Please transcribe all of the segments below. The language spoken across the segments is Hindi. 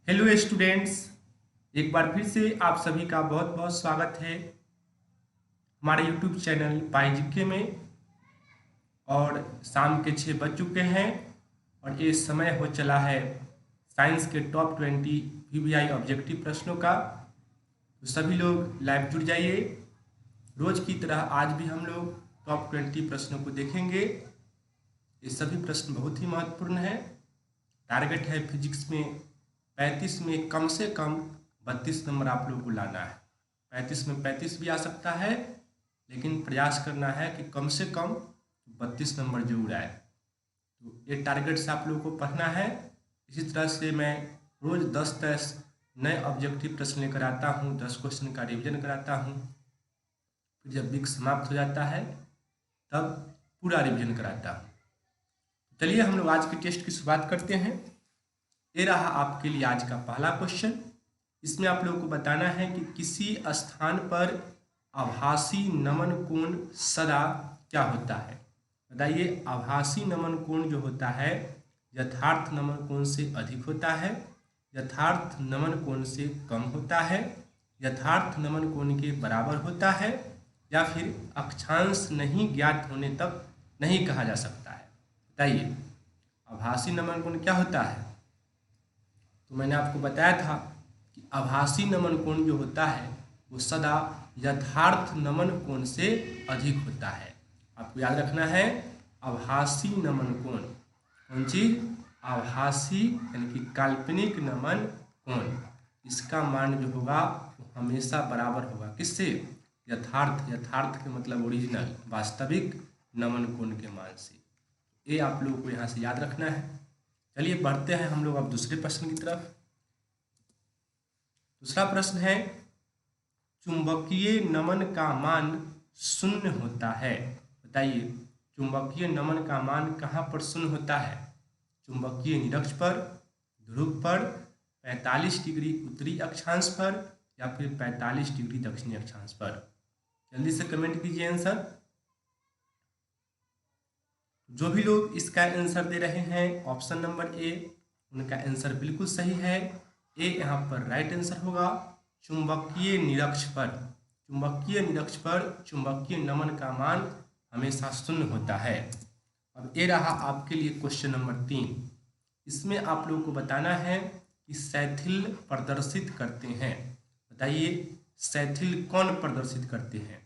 हेलो स्टूडेंट्स, एक बार फिर से आप सभी का बहुत बहुत स्वागत है हमारे यूट्यूब चैनल बाईजीके में। और शाम के 6 बज चुके हैं और ये समय हो चला है साइंस के टॉप 20 पीवीआई ऑब्जेक्टिव प्रश्नों का। तो सभी लोग लाइव जुड़ जाइए। रोज की तरह आज भी हम लोग टॉप 20 प्रश्नों को देखेंगे। ये सभी प्रश्न बहुत ही महत्वपूर्ण है। टारगेट है फिजिक्स में 35 में कम से कम 32 नंबर आप लोगों को लाना है। 35 में 35 भी आ सकता है, लेकिन प्रयास करना है कि कम से कम 32 नंबर जरूर आए। तो ये टारगेट से आप लोगों को पढ़ना है। इसी तरह से मैं रोज़ 10 नए ऑब्जेक्टिव प्रश्न लेकर आता हूँ, 10 क्वेश्चन का रिवीजन कराता हूँ। फिर जब वीक समाप्त हो जाता है तब पूरा रिवीजन कराता हूँ। चलिए हम लोग आज के टेस्ट की शुरुआत करते हैं। ये रहा आपके लिए आज का पहला क्वेश्चन। इसमें आप लोगों को बताना है कि किसी स्थान पर आभासी नमन कोण सदा क्या होता है। बताइए, आभासी नमन कोण जो होता है यथार्थ नमन कोण से अधिक होता है, यथार्थ नमन कोण से कम होता है, यथार्थ नमन कोण के बराबर होता है, या फिर अक्षांश नहीं ज्ञात होने तक नहीं कहा जा सकता है। बताइए, आभासी नमन कोण क्या होता है। तो मैंने आपको बताया था कि आभासी नमन कोण जो होता है वो सदा यथार्थ नमन कोण से अधिक होता है। आपको याद रखना है, आभासी नमन कोण कौन चीज, आभासी यानी कि काल्पनिक नमन कोण, इसका मान जो होगा वो हमेशा बराबर होगा किससे, यथार्थ। यथार्थ के मतलब ओरिजिनल, वास्तविक नमन कोण के मान से। ये आप लोगों को यहाँ से याद रखना है। चलिए बढ़ते हैं हम लोग अब दूसरे प्रश्न की तरफ। दूसरा प्रश्न है, चुंबकीय नमन का मान शून्य होता है। बताइए, चुंबकीय नमन का मान कहाँ पर शून्य होता है। चुंबकीय निरक्ष पर, ध्रुव पर, 45 डिग्री उत्तरी अक्षांश पर, या फिर 45 डिग्री दक्षिणी अक्षांश पर। जल्दी से कमेंट कीजिए आंसर। जो भी लोग इसका आंसर दे रहे हैं ऑप्शन नंबर ए, उनका आंसर बिल्कुल सही है। ए यहाँ पर राइट आंसर होगा। चुंबकीय निरक्ष पर, चुंबकीय निरक्ष पर चुंबकीय नमन का मान हमेशा शून्य होता है। अब ये रहा आपके लिए क्वेश्चन नंबर 3। इसमें आप लोगों को बताना है कि शैथिल प्रदर्शित करते हैं। बताइए, शैथिल कौन प्रदर्शित करते हैं।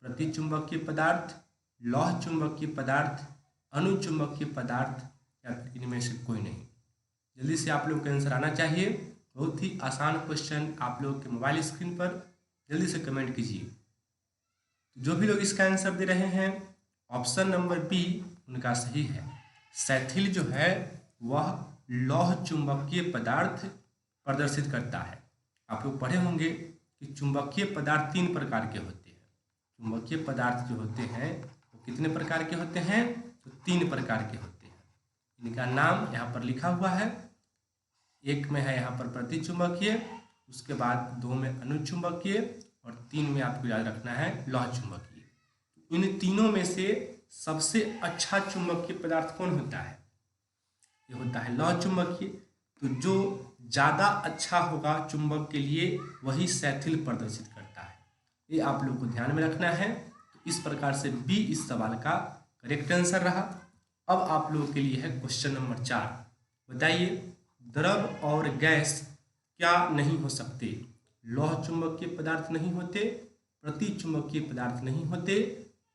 प्रतिचुंबकीय पदार्थ, लौह चुंबकीय पदार्थ, अनुचुंबकीय पदार्थ, या फिर इनमें से कोई नहीं। जल्दी से आप लोग का आंसर आना चाहिए। बहुत ही आसान क्वेश्चन आप लोग के मोबाइल स्क्रीन पर, जल्दी से कमेंट कीजिए। जो भी लोग इसका आंसर दे रहे हैं ऑप्शन नंबर बी उनका सही है। शैथिल जो है वह लौह चुंबकीय पदार्थ प्रदर्शित करता है। आप लोग पढ़े होंगे कि चुंबकीय पदार्थ 3 प्रकार के होते हैं। चुंबकीय पदार्थ जो होते हैं वो कितने प्रकार के होते हैं, तो 3 प्रकार के होते हैं। इनका नाम यहाँ पर लिखा हुआ है। एक में है यहाँ पर प्रतिचुंबकीय, उसके बाद 2 में अनुचुंबकीय, और 3 में आपको याद रखना है लौह चुंबकीय। इन तीनों में से सबसे अच्छा चुंबकीय पदार्थ कौन होता है, ये होता है लौह चुंबकीय। तो जो ज़्यादा अच्छा होगा चुंबक के लिए वही शैथिल प्रदर्शित करता है। ये आप लोग को ध्यान में रखना है। तो इस प्रकार से बी इस सवाल का करेक्ट आंसर रहा। अब आप लोगों के लिए है क्वेश्चन नंबर 4। बताइए, द्रव और गैस क्या नहीं हो सकते। लौह चुंबकीय पदार्थ नहीं होते, प्रतिचुंबकीय पदार्थ नहीं होते,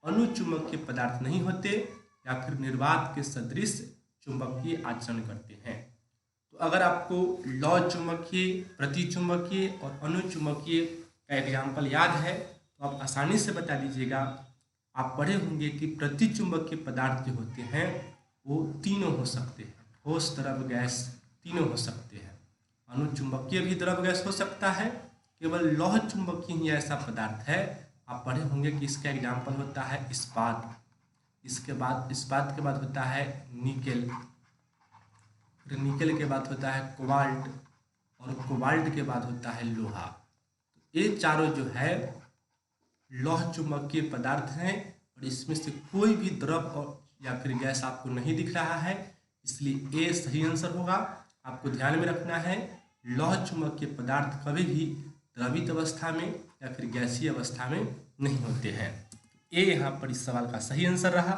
अनुचुंबकीय पदार्थ नहीं होते, या फिर निर्वात के सदृश चुंबकीय आचरण करते हैं। तो अगर आपको लौह चुंबकीय, प्रतिचुंबकीय और अनुचुंबकीय का एग्जाम्पल याद है तो आप आसानी से बता दीजिएगा। आप पढ़े होंगे कि प्रतिचुंबकीय पदार्थ जो होते हैं वो तीनों हो सकते हैं, ठोस, द्रव, गैस, तीनों हो सकते हैं। अनुचुंबकीय भी द्रव गैस हो सकता है, केवल लौह चुंबकीय ही ऐसा पदार्थ है। आप पढ़े होंगे कि इसका एग्जाम्पल होता है इस्पात, इसके बाद इस्पात के बाद होता है निकेल, फिर निकेल के बाद होता है कोबाल्ट, और कोबाल्ट के बाद होता है लोहा। तो ये चारों जो है लौह चुंबकीय पदार्थ हैं, और इसमें से कोई भी द्रव और या फिर गैस आपको नहीं दिख रहा है, इसलिए ए सही आंसर होगा। आपको ध्यान में रखना है लौह चुंबकीय पदार्थ कभी भी द्रवित अवस्था में या फिर गैसीय अवस्था में नहीं होते हैं। ए यहाँ पर इस सवाल का सही आंसर रहा।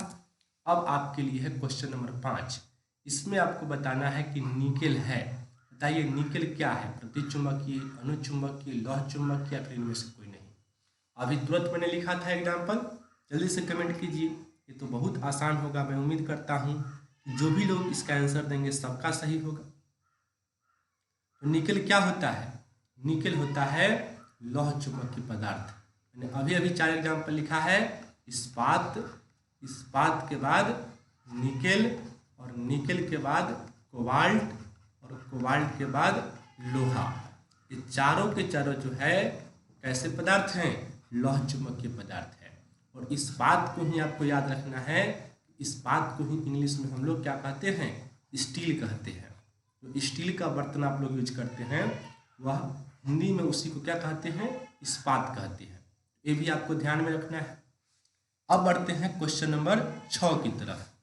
अब आपके लिए है क्वेश्चन नंबर 5। इसमें आपको बताना है कि निकेल है, बताइए निकेल क्या है, प्रतिचुंबकीय, अनुचुंबकीय, लौह चुंबकीय या फिर इनमें से कोई नहीं। अभी तुरंत मैंने लिखा था एग्जाम्पल, जल्दी से कमेंट कीजिए। ये तो बहुत आसान होगा, मैं उम्मीद करता हूँ जो भी लोग इसका आंसर देंगे सबका सही होगा। तो निकेल क्या होता है? निकेल होता है लौह चुंबकीय पदार्थ। मैंने अभी अभी 4 एग्जाम्पल लिखा है, इस्पात, इस्पात के बाद निकेल, और निकेल के बाद कोबाल्ट, और कोबाल्ट के बाद लोहा। ये चारों के चारों जो है कैसे पदार्थ हैं? लौह चुंबकीय पदार्थ है। और इस बात को ही आपको याद रखना है, इस बात को ही इंग्लिश में हम लोग क्या कहते हैं? स्टील कहते हैं। तो स्टील का बर्तन आप लोग यूज करते हैं, वह हिंदी में उसी को क्या कहते हैं? इस्पात कहते हैं। ये भी आपको ध्यान में रखना है। अब बढ़ते हैं क्वेश्चन नंबर 6 की तरफ।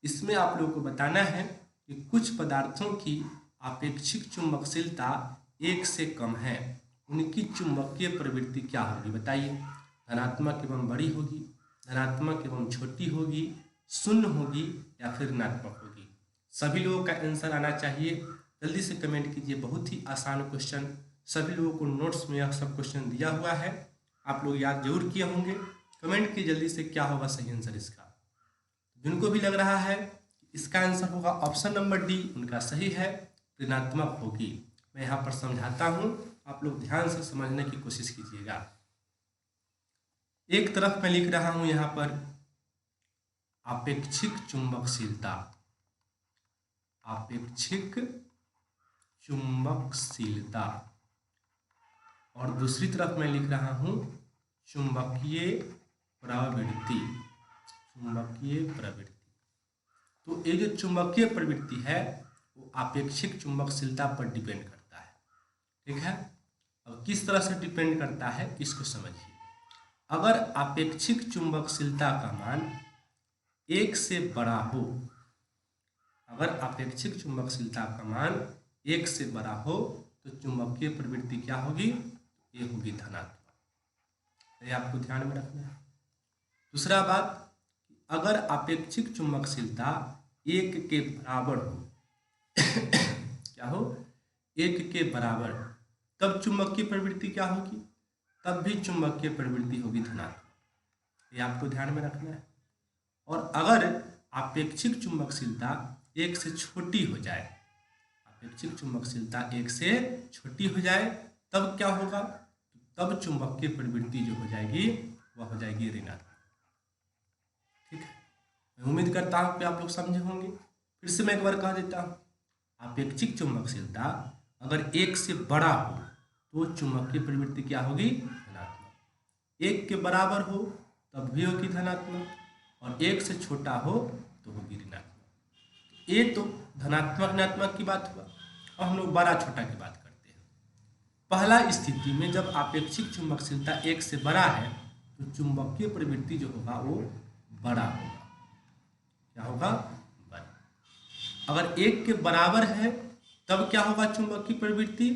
इसमें आप लोगों को बताना है कि कुछ पदार्थों की आपेक्षिक चुंबकशीलता 1 से कम है, उनकी चुंबकीय प्रवृत्ति क्या होगी? बताइए। धनात्मक एवं बड़ी होगी, धनात्मक एवं छोटी होगी, शून्य होगी या फिर ऋणात्मक होगी? सभी लोगों का आंसर आना चाहिए, जल्दी से कमेंट कीजिए। बहुत ही आसान क्वेश्चन, सभी लोगों को नोट्स में यह सब क्वेश्चन दिया हुआ है, आप लोग याद जरूर किए होंगे। कमेंट कीजिए जल्दी से क्या होगा सही आंसर इसका। जिनको भी लग रहा है इसका आंसर होगा ऑप्शन नंबर डी, उनका सही है, ऋणात्मक होगी। मैं यहाँ पर समझाता हूँ, आप लोग ध्यान से समझने की कोशिश कीजिएगा। एक तरफ मैं लिख रहा हूँ यहाँ पर आपेक्षिक चुंबकशीलता, आपेक्षिक चुंबकशीलता, और दूसरी तरफ मैं लिख रहा हूँ चुंबकीय प्रवृत्ति, चुंबकीय प्रवृत्ति। तो ये जो चुंबकीय प्रवृत्ति है वो आपेक्षिक चुंबकशीलता पर डिपेंड करता है, ठीक है। अब किस तरह से डिपेंड करता है इसको समझिए। अगर आपेक्षिक चुंबकशीलता का मान 1 से बड़ा हो, अगर अपेक्षिक चुंबकशीलता का मान 1 से बड़ा हो तो चुंबकीय प्रवृत्ति क्या होगी? ये होगी धनात्मक। ये आपको ध्यान में रखना है। दूसरा बात, अगर अपेक्षिक चुंबकशीलता 1 के बराबर हो क्या हो? 1 के बराबर, तब चुंबकीय प्रवृत्ति क्या होगी? तब भी चुंबकीय प्रवृत्ति होगी धनात्मक। ये आपको ध्यान में रखना है। और अगर आपेक्षिक चुंबकशीलता 1 से छोटी हो जाए, आपेक्षिक चुंबकशीलता 1 से छोटी हो जाए, तब क्या होगा? तब चुंबकीय प्रवृत्ति जो हो जाएगी वह हो जाएगी ऋणात्मक, ठीक है। मैं उम्मीद करता हूँ कि आप लोग समझे होंगे। फिर से मैं एक बार कह देता हूँ, आपेक्षिक चुंबकशीलता अगर 1 से बड़ा हो तो चुंबकीय प्रवृत्ति क्या होगी? धनात्मक। 1 के बराबर हो तब भी होगी धनात्मक, और 1 से छोटा हो तो होगी ऋणात्मक। ये तो धनात्मक ऋणात्मक की बात हुआ। अब हम लोग बड़ा छोटा की बात करते हैं। पहला स्थिति में जब आपेक्षिक चुंबकशीलता 1 से बड़ा है तो चुंबकीय प्रवृत्ति जो होगा वो बड़ा होगा। क्या होगा? बड़ा। अगर 1 के बराबर है तब क्या होगा चुंबकीय प्रवृत्ति?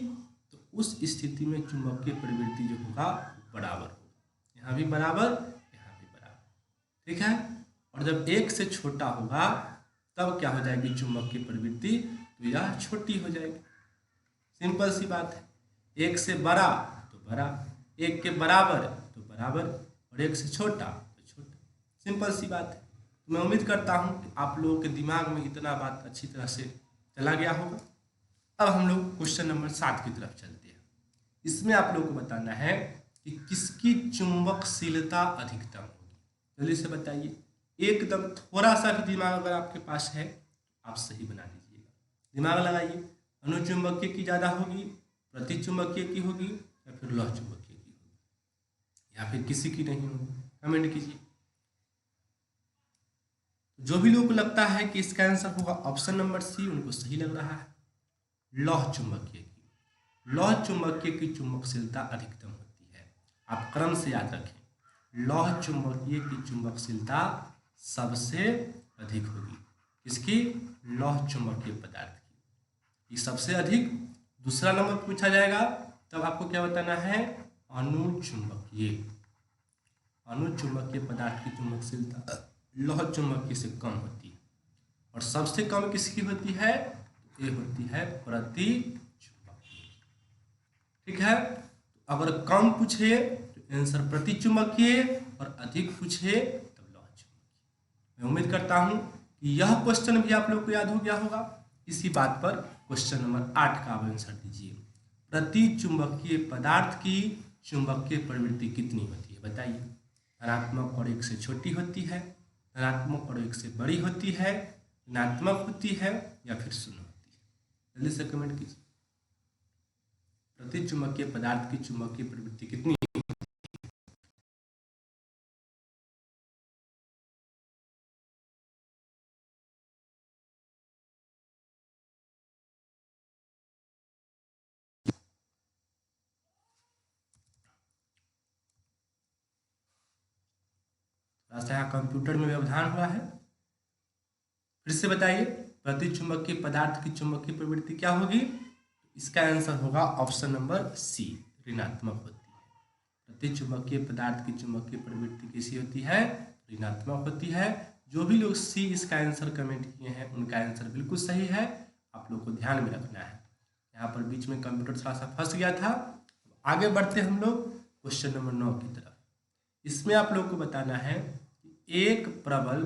तो उस स्थिति में चुंबकीय प्रवृत्ति जो होगा बराबर होगा। यहाँ भी बराबर, यहाँ भी बराबर, ठीक है। और जब 1 से छोटा होगा तब क्या हो जाएगी चुंबकीय प्रवृत्ति? तो यह छोटी हो जाएगी। सिंपल सी बात है। 1 से बड़ा तो बड़ा, 1 के बराबर तो बराबर, और 1 से छोटा तो छोटा। सिंपल सी बात है। तो मैं उम्मीद करता हूँ कि आप लोगों के दिमाग में इतना बात अच्छी तरह से चला गया होगा। अब हम लोग क्वेश्चन नंबर 7 की तरफ चलते हैं। इसमें आप लोगों को बताना है कि किसकी चुंबकशीलता अधिकतम होगी। जल्दी से बताइए। एकदम थोड़ा सा भी दिमाग अगर आपके पास है आप सही बना दीजिएगा। दिमाग लगाइए। अनुचुंबकीय की ज़्यादा होगी, प्रतिचुंबकीय की होगी, या फिर लौह चुंबकीय की होगी, या फिर किसी की नहीं होगी? कमेंट कीजिए। जो भी लोगों को लगता है कि इसका आंसर होगा ऑप्शन नंबर सी, उनको सही लग रहा है, लौह चुंबकीय की। लौह चुंबकीय की चुंबकशीलता अधिकतम होती है। आप क्रम से याद रखें, लौह चुंबकीय की चुंबकशीलता सबसे अधिक होगी। किसकी? लौह चुंबकीय पदार्थ की। ये सबसे अधिक, दूसरा नंबर पूछा जाएगा तब आपको क्या बताना है, अनुचुंबकीय। अनुचुंबकीय पदार्थ की चुंबकशीलता लौह चुंबकीय से कम होती है, और सबसे कम किसकी होती है, ये होती है प्रति चुंबकीय। ठीक है, अगर कम पूछे तो आंसर प्रति चुंबकीय, और अधिक पूछे तो लौह चुंबकीय। मैं उम्मीद करता हूं कि यह क्वेश्चन भी आप लोग को याद हो गया होगा। इसी बात पर क्वेश्चन नंबर 8 का आप आंसर दीजिए। प्रति चुंबकीय पदार्थ की चुंबकीय प्रवृत्ति कितनी होती है, बताइए। धनात्मक और 1 से छोटी होती है, धनात्मक और 1 से बड़ी होती है, ऋणात्मक होती है, या फिर शून्य होती है। जल्दी से कमेंट कीजिए। प्रति चुंबकीय पदार्थ की चुंबकीय प्रवृत्ति कितनी है? यहाँ कंप्यूटर में व्यवधान हुआ है, फिर से बताइए। प्रति चुंबकीय पदार्थ की चुंबकीय प्रवृत्ति क्या होगी? इसका आंसर होगा ऑप्शन नंबर सी, ऋणात्मक होती है। प्रति चुंबकीय पदार्थ की चुंबकीय प्रवृत्ति कैसी होती है? ऋणात्मक होती है। जो भी लोग सी इसका आंसर कमेंट किए हैं उनका आंसर बिल्कुल सही है, आप लोग को ध्यान में रखना है। यहाँ पर बीच में कंप्यूटर थोड़ा सा फंस गया था। आगे बढ़ते हम लोग क्वेश्चन नंबर 9 की तरफ। इसमें आप लोग को बताना है कि एक प्रबल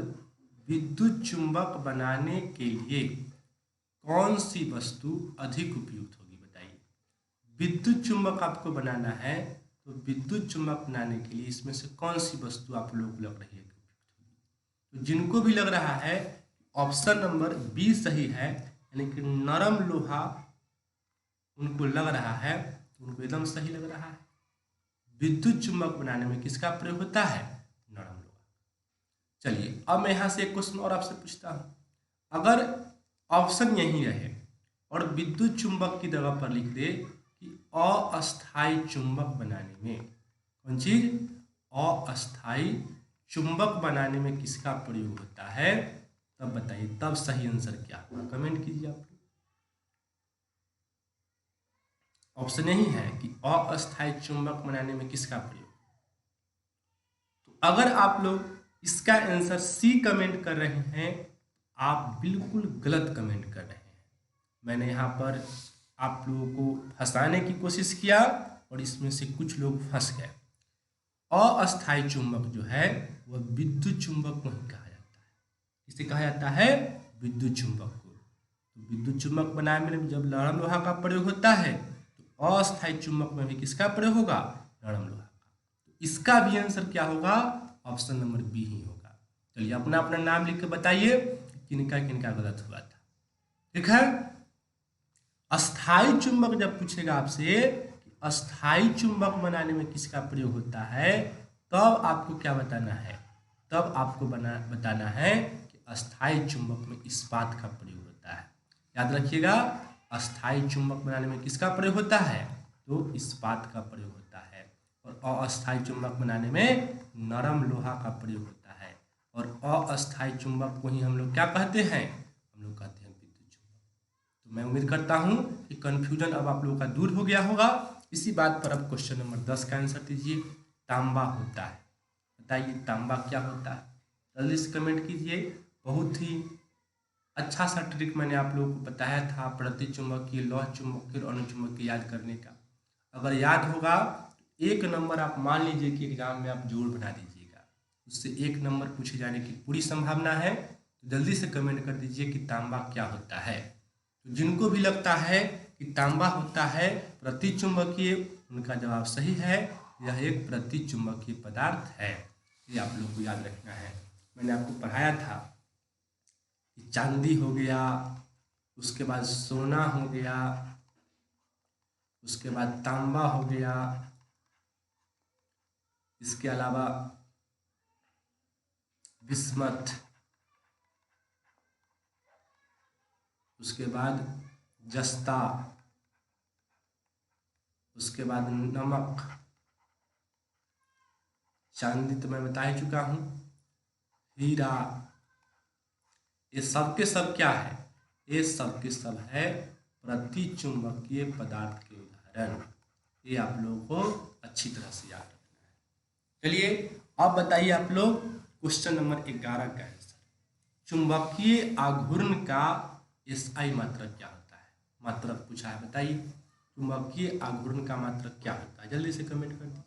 विद्युत चुंबक बनाने के लिए कौन सी वस्तु अधिक उपयुक्त होगी, बताइए। विद्युत चुंबक आपको बनाना है, तो विद्युत चुंबक बनाने के लिए इसमें से कौन सी वस्तु आप लोगों को लग रही है उपयुक्त होगी? तो जिनको भी लग रहा है ऑप्शन नंबर बी सही है, यानी कि नरम लोहा उनको लग रहा है, तो उनको एकदम सही लग रहा है। विद्युत चुंबक बनाने में किसका प्रयोग होता है? नरम लोहा। चलिए अब मैं यहाँ से एक क्वेश्चन और आपसे पूछता हूँ। अगर ऑप्शन यही रहे और विद्युत चुंबक की जगह पर लिख दे कि अस्थायी चुंबक बनाने में, कौन चीज? अस्थायी चुंबक बनाने में किसका प्रयोग होता है, तब बताइए, तब सही आंसर क्या होगा? कमेंट कीजिए आप। ऑप्शन यही है कि अस्थायी चुंबक बनाने में किसका प्रयोग। तो अगर आप लोग इसका आंसर सी कमेंट कर रहे हैं, आप बिल्कुल गलत कमेंट कर रहे हैं। मैंने यहाँ पर आप लोगों को फंसाने की कोशिश किया और इसमें से कुछ लोग फंस गए। अस्थायी चुंबक जो है वह विद्युत चुंबक को ही कहा जाता है। इसे कहा जाता है विद्युत चुंबक को। तो विद्युत चुंबक बनाने में जब नरम लोहा का प्रयोग होता है, तो अस्थायी चुंबक में भी किसका प्रयोग होगा? नरम लोहा का। तो इसका भी आंसर क्या होगा? ऑप्शन नंबर बी ही होगा। चलिए अपना अपना नाम लिख के बताइए किनका किनका गलत हुआ था। ठीक है, अस्थायी चुंबक जब पूछेगा आपसे कि अस्थायी चुंबक बनाने में किसका प्रयोग होता है, तब आपको क्या बताना है? तब आपको बताना है कि अस्थायी चुंबक में इस्पात का प्रयोग होता है। याद रखिएगा, अस्थायी चुंबक बनाने में किसका प्रयोग होता है? तो इस्पात का प्रयोग होता है। और अस्थायी चुंबक बनाने में नरम लोहा का प्रयोग होता है। और अस्थायी चुंबक को ही हम लोग क्या कहते हैं? हम लोग कहते हैं विद्युत चुंबक। तो मैं उम्मीद करता हूं कि कन्फ्यूजन अब आप लोगों का दूर हो गया होगा। इसी बात पर अब क्वेश्चन नंबर 10 का आंसर दीजिए। तांबा होता है, बताइए तांबा क्या होता है? जल्दी से कमेंट कीजिए। बहुत ही अच्छा सा ट्रिक मैंने आप लोगों को बताया था प्रति चुंबकीय, लौह चुंबकीय और अनुचुंबकीय याद करने का। अगर याद होगा तो 1 नंबर आप मान लीजिए कि एग्जाम में आप जरूर बना दीजिएगा, उससे 1 नंबर पूछे जाने की पूरी संभावना है। तो जल्दी से कमेंट कर दीजिए कि तांबा क्या होता है। तो जिनको भी लगता है कि तांबा होता है प्रति चुंबकीय, उनका जवाब सही है। यह एक प्रति चुंबकीय पदार्थ है, ये आप लोग को याद रखना है। मैंने आपको पढ़ाया था कि चांदी हो गया, उसके बाद सोना हो गया, उसके बाद तांबा हो गया, इसके अलावा बिस्मथ, उसके बाद जस्ता, उसके बाद नमक, चांदी तो मैं बता ही चुका हूं, हीरा। ये सब के सब क्या है? ये सब के सब है प्रतिचुंबकीय पदार्थ के उदाहरण। ये आप लोगों को अच्छी तरह से याद रखना है। चलिए अब बताइए आप लोग क्वेश्चन नंबर 11 का आंसर। चुंबकीय आघूर्ण का एसआई मात्रक क्या होता है? मात्रक पूछा है, बताइए चुंबकीय आघूर्ण का मात्रक क्या होता है? जल्दी से कमेंट कर दीजिए।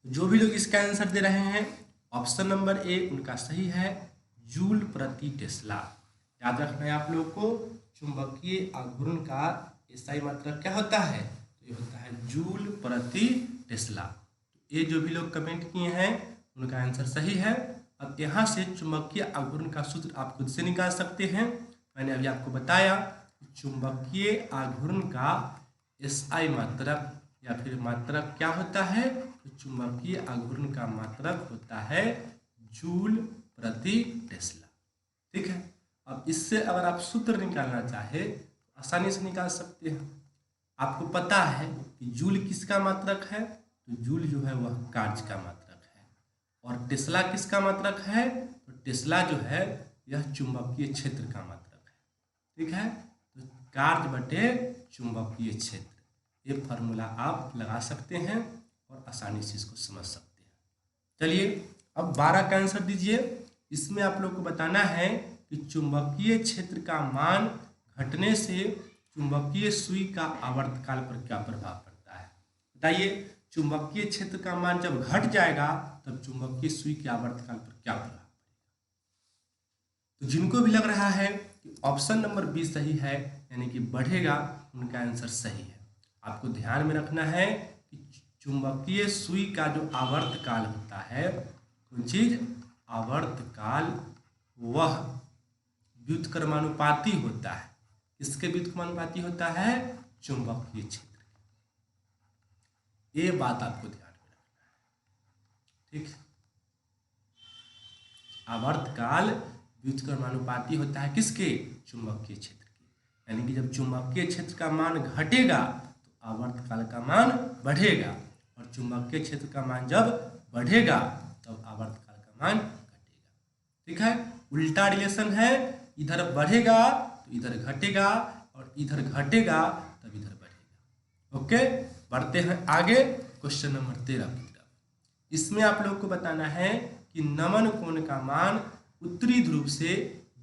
जो भी लोग इसका आंसर दे रहे हैं, ऑप्शन नंबर ए उनका सही है, जूल प्रति टेस्ला। याद रखना है आप लोगों को, चुंबकीय आघूर्ण का एसआई मात्रक क्या होता है? तो ये होता है जूल प्रति टेस्ला। ये जो भी लोग कमेंट किए हैं उनका आंसर सही है। अब यहाँ से चुंबकीय आघूर्ण का सूत्र आप खुद से निकाल सकते हैं। मैंने अभी आपको बताया चुंबकीय आघूर्ण का एसआई मात्रक या फिर मात्रक क्या होता है? तो चुंबकीय आघूर्ण का मात्रक होता है जूल प्रति टेस्ला। ठीक है, अब इससे अगर आप सूत्र निकालना चाहे तो आसानी से निकाल सकते हैं। आपको पता है कि जूल किसका मात्रक है? तो जूल जो है वह कार्य का मात्रक है। और टेस्ला किसका मात्रक है? तो टेस्ला जो है यह चुंबकीय क्षेत्र का मात्रक है। ठीक है, तो कार्य बटे चुंबकीय क्षेत्र, ये फार्मूला आप लगा सकते हैं और आसानी से इसको समझ सकते हैं। चलिए अब 12 का आंसर दीजिए। इसमें आप लोग को बताना है कि चुंबकीय क्षेत्र का मान घटने से चुंबकीय सुई का आवर्तकाल पर क्या प्रभाव पड़ता है? बताइए, चुंबकीय क्षेत्र का मान जब घट जाएगा तब चुंबकीय सुई के आवर्तकाल पर क्या प्रभाव पड़ेगा? तो जिनको भी लग रहा है कि ऑप्शन नंबर बी सही है यानी कि बढ़ेगा, उनका आंसर सही है। आपको ध्यान में रखना है कि चुंबकीय सुई का जो आवर्तकाल होता है, कौन चीज? आवर्तकाल, वह व्युत्क्रमानुपाती होता है। किसके व्युत्क्रमानुपाती होता है? चुंबकीय क्षेत्र। ये बात आपको ध्यान में रखना है। ठीक, आवर्तकाल व्युत्क्रमानुपाती होता है किसके? चुंबकीय क्षेत्र के। यानी कि जब चुंबकीय क्षेत्र का मान घटेगा तो आवर्तकाल का मान बढ़ेगा, और चुंबकीय क्षेत्र का मान जब बढ़ेगा तब आवर्तकाल का मान घटेगा। ठीक है, उल्टा रिलेशन है, इधर बढ़ेगा तो इधर घटेगा और इधर घटेगा तब इधर बढ़ेगा। ओके, बढ़ते हैं आगे क्वेश्चन नंबर 13 की तरफ। इसमें आप लोग को बताना है कि नमन कोण का मान उत्तरी ध्रुव से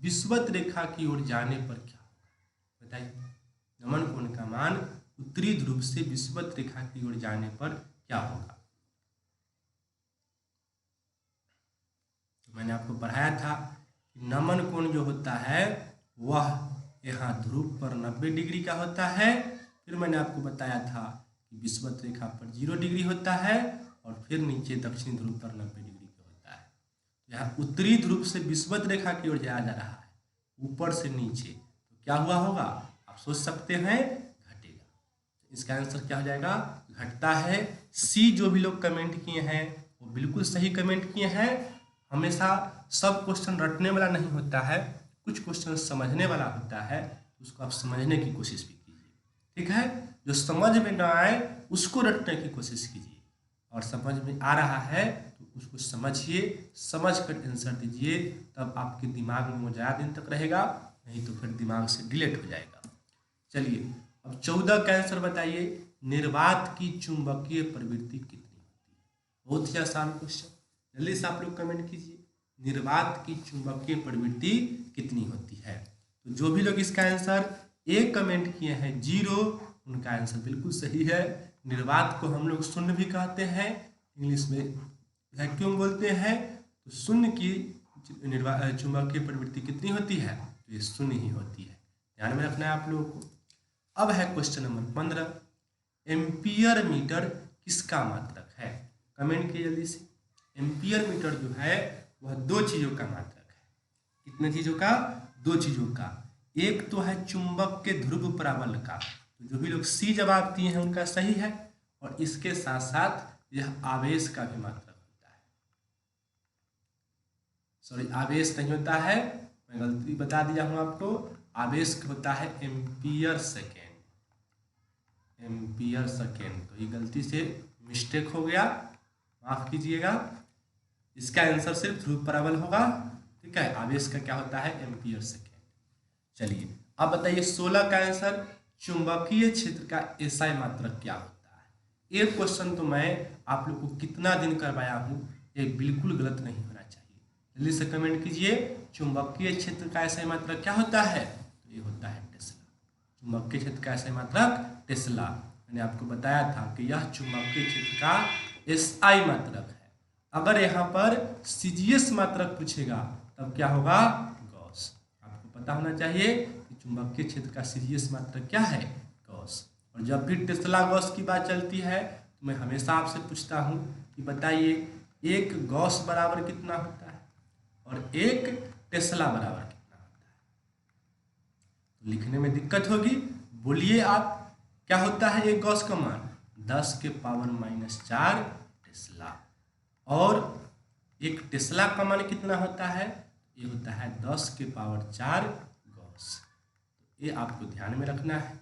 विषुवत रेखा की ओर जाने पर क्या? बताइए, नमन कोण का मान उत्तरी ध्रुव से विषुवत रेखा की ओर जाने पर क्या होगा? तो मैंने आपको पढ़ाया था कि नमन कोण जो होता है वह यहाँ ध्रुव पर 90 डिग्री का होता है। फिर मैंने आपको बताया था कि विषुवत रेखा पर 0 डिग्री होता है और फिर नीचे दक्षिणी ध्रुव पर 90 डिग्री का होता है। यहाँ उत्तरी ध्रुव से विषुवत रेखा की ओर जाया जा रहा है, ऊपर से नीचे, तो क्या हुआ होगा? आप सोच सकते हैं, घटेगा। इसका आंसर क्या हो जाएगा? घटता है। सी जो भी लोग कमेंट किए हैं वो बिल्कुल सही कमेंट किए हैं। हमेशा सब क्वेश्चन रटने वाला नहीं होता है, कुछ क्वेश्चन समझने वाला होता है, उसको आप समझने की कोशिश भी कीजिए। ठीक है, जो समझ में ना आए उसको रटने की कोशिश कीजिए, और समझ में आ रहा है तो उसको समझिए, समझ कर आंसर दीजिए, तब आपके दिमाग में वो ज़्यादा दिन तक रहेगा, नहीं तो फिर दिमाग से डिलीट हो जाएगा। चलिए अब 14 का आंसर बताइए। निर्वात की चुंबकीय प्रवृत्ति कितनी होती है? बहुत ही आसान क्वेश्चन, जल्दी से आप लोग कमेंट कीजिए, निर्वात की चुंबकीय प्रवृत्ति कितनी होती है? तो जो भी लोग इसका आंसर ए कमेंट किए हैं 0, उनका आंसर बिल्कुल सही है। निर्वात को हम लोग शून्य भी कहते हैं, इंग्लिश में वैक्यूम बोलते हैं। तो शून्य की चुंबकीय प्रवृत्ति कितनी होती है? तो ये शून्य ही होती है, ध्यान में रखना है आप लोगों को। अब है क्वेश्चन नंबर 15, एम्पियर मीटर किसका मात्रक है? कमेंट किए जल्दी से। एम्पियर मीटर जो है वह 2 चीज़ों का मात्रक है। कितने चीज़ों का? 2 चीज़ों का। एक तो है चुंबक के ध्रुव प्राबल्य का, तो जो भी लोग सी जवाब दिए हैं उनका सही है, और इसके साथ साथ यह आवेश का भी मात्रक होता है। सॉरी, आवेश नहीं होता है, मैं गलती बता दिया हूँ आपको, आवेश होता है एम्पियर सेकेंड। एम्पियर सेकेंड, तो ये गलती से मिस्टेक हो गया, माफ कीजिएगा। इसका आंसर सिर्फ ध्रुव प्राबल्य होगा। ठीक है, आवेश का क्या होता है? Ampere second. चलिए अब बताइए 16 का आंसर, चुंबकीय क्षेत्र का एसआई मात्रक क्या होता है। एक क्वेश्चन तो मैं आप लोग को कितना दिन करवाया हूँ, ये बिल्कुल गलत नहीं होना चाहिए। जल्दी से कमेंट कीजिए, चुंबकीय क्षेत्र का एसआई मात्रक क्या होता है। तो ये होता है टेस्ला। चुंबकीय क्षेत्र का एसआई मात्रक टेस्ला। मैंने आपको बताया था कि यह चुंबकीय क्षेत्र का एसआई मात्रक है। अगर यहाँ पर सीजीएस मात्रक पूछेगा तब क्या होगा, गॉस। आपको पता होना चाहिए कि चुंबकीय क्षेत्र का सीजीएस मात्रक क्या है, गॉस। और जब भी टेस्ला गॉस की बात चलती है तो मैं हमेशा आपसे पूछता हूँ कि बताइए एक गॉस बराबर कितना होता है और एक टेस्ला बराबर कितना होता है। तो लिखने में दिक्कत होगी, बोलिए आप, क्या होता है एक गॉस का मान, 10 के पावर -4 टेस्ला। और एक टेस्ला का मान कितना होता है, ये होता है 10 के पावर 4 गॉस। ये आपको ध्यान में रखना है।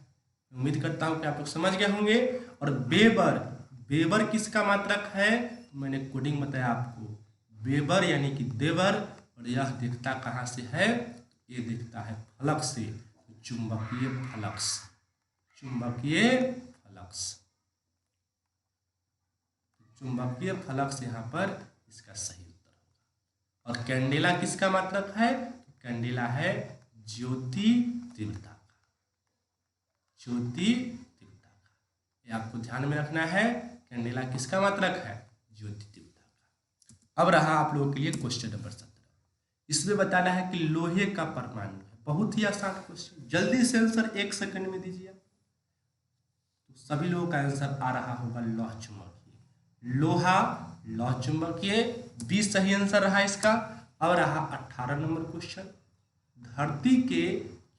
उम्मीद करता हूँ कि आप लोग समझ गए होंगे। और वेबर, वेबर किसका मात्रक है, तो मैंने कोडिंग बताया आपको, वेबर यानी कि देवर। और यह दिखता कहाँ से है, ये दिखता है फ्लक्स से, चुंबकीय फ्लक्स, चुंबकीय फ्लक्स, चुंबकीय फ्लक्स यहाँ पर इसका सही उत्तर होगा। और कैंडेला किसका मात्रक है, तो कैंडेला है ज्योति तीव्रता का, ज्योति तीव्रता का। ये आपको ध्यान में रखना है, कैंडेला किसका मात्रक है, ज्योति तीव्रता का। अब रहा आप लोगों के लिए क्वेश्चन नंबर 17। इसमें बताना है कि लोहे का परमाणु है। बहुत ही आसान क्वेश्चन, जल्दी से आंसर 1 सेकंड में दीजिए। तो सभी लोगों का आंसर आ रहा होगा लौह चुंबकीय, लोहा लौह चुंबकीय, 20 सही आंसर रहा इसका। अब रहा 18 नंबर क्वेश्चन, धरती के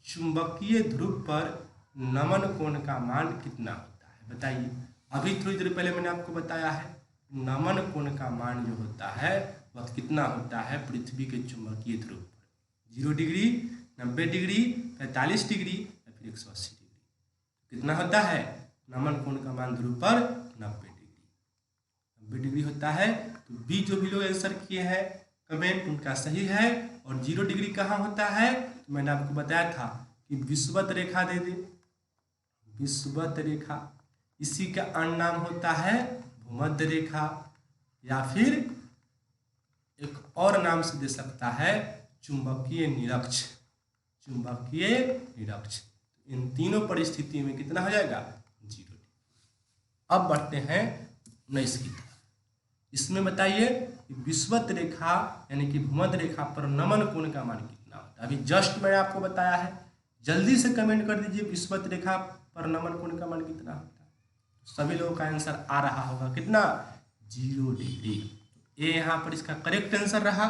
चुंबकीय ध्रुव पर नमन कोण का मान कितना होता है, बताइए। अभी थोड़ी देर पहले मैंने आपको बताया है नमन कोण का मान जो होता है वह कितना होता है पृथ्वी के चुंबकीय ध्रुव पर, 0 डिग्री, 90 डिग्री, 45 डिग्री या फिर 180 डिग्री। कितना होता है नमन कोण का मान ध्रुव पर, 90 डिग्री, 90 डिग्री होता है। तो बी जो भी लोग आंसर किए हैं कमेंट उनका सही है। और 0 डिग्री कहाँ होता है, तो मैंने आपको बताया था कि विषुवत रेखा दे दे, विषुवत रेखा, इसी का अन्य नाम होता है भूमध्य रेखा, या फिर एक और नाम से दे सकता है चुंबकीय निरक्ष, चुंबकीय निरक्ष। इन तीनों परिस्थितियों में कितना हो जाएगा, 0 डिग्री। अब बढ़ते हैं 19 की तरफ। इसमें बताइए कि विषुवत रेखा यानी कि भूमध्य रेखा पर नमन कोण का मान कितना होता है। अभी जस्ट मैंने आपको बताया है, जल्दी से कमेंट कर दीजिए विषुवत रेखा पर नमन कोण का मान कितना होता है। सभी लोगों का आंसर आ रहा होगा कितना, 0 डिग्री। ये यहाँ पर इसका करेक्ट आंसर रहा।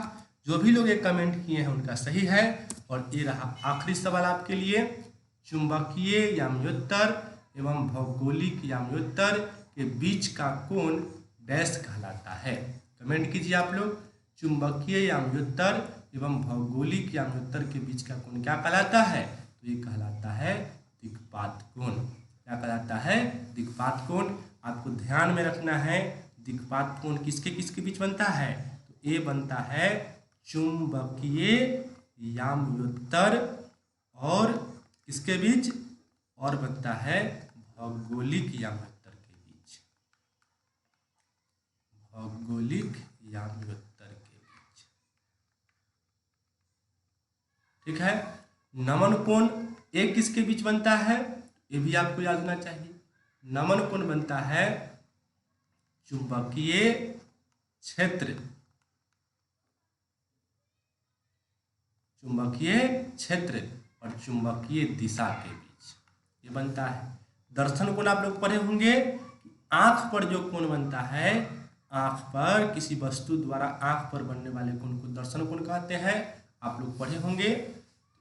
जो भी लोग ये कमेंट किए हैं उनका सही है। और ये रहा आखिरी सवाल आपके लिए, चुंबकीय याम्योत्तर एवं भौगोलिक याम्योत्तर के बीच का कोण डैश कहलाता है। कमेंट कीजिए आप लोग, चुंबकीय याम्योत्तर एवं भौगोलिक याम्योत्तर के बीच का कोण क्या कहलाता है, तो ये कहलाता है दिक्पात कोण। क्या कहलाता है, दिक्पात कोण। आपको ध्यान में रखना है दिक्पात कोण किसके किसके बीच बनता है, तो ये बनता है चुंबकीय याम्योत्तर और किसके बीच, और बनता है भौगोलिक याम्योत्तर के बीच, भौगोलिक याम्योत्तर के बीच। ठीक है, नमन कोण एक किसके बीच बनता है, ये भी आपको याद होना चाहिए। नमन कोण बनता है चुंबकीय क्षेत्र, चुंबकीय क्षेत्र और चुंबकीय दिशा के बीच ये बनता है। दर्शन कोण आप लोग पढ़े होंगे, आंख पर जो कोण बनता है, आंख पर किसी वस्तु द्वारा आंख पर बनने वाले कोण को दर्शन कोण कहते हैं, आप लोग पढ़े होंगे।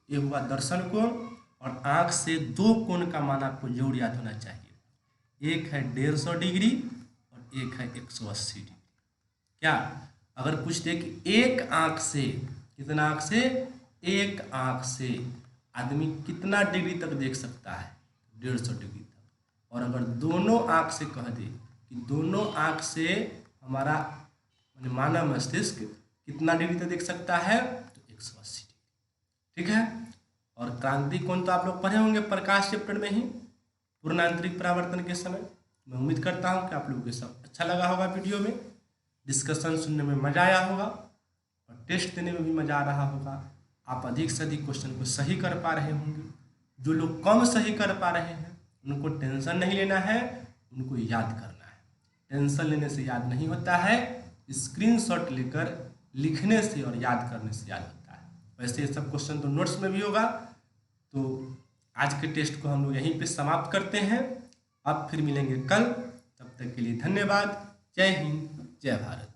ये हुआ दर्शन कोण। और आंख से 2 कोण का मान आपको जरूर याद होना चाहिए, एक है 150 डिग्री और एक है 180 डिग्री। क्या अगर पूछ दे कि एक आंख से, कितना आंख से, एक आंख से आदमी कितना डिग्री तक देख सकता है, 150 डिग्री तक। और अगर दोनों आंख से कह दे कि दोनों आंख से हमारा मानव मस्तिष्क कितना डिग्री तक देख सकता है, तो 180 डिग्री। ठीक है। और क्रांति कोण तो आप लोग पढ़े होंगे प्रकाश चैप्टर में ही, पूर्णांतरिक परावर्तन के समय। मैं उम्मीद करता हूँ कि आप लोगों को सब अच्छा लगा होगा, वीडियो में डिस्कशन सुनने में मज़ा आया होगा और टेस्ट देने में भी मज़ा आ रहा होगा। आप अधिक से अधिक क्वेश्चन को सही कर पा रहे होंगे। जो लोग कम सही कर पा रहे हैं उनको टेंशन नहीं लेना है, उनको याद करना है। टेंशन लेने से याद नहीं होता है, स्क्रीनशॉट लेकर लिखने से और याद करने से याद होता है। वैसे ये सब क्वेश्चन तो नोट्स में भी होगा। तो आज के टेस्ट को हम लोग यहीं पे समाप्त करते हैं। अब फिर मिलेंगे कल, तब तक के लिए धन्यवाद। जय हिंद, जय भारत।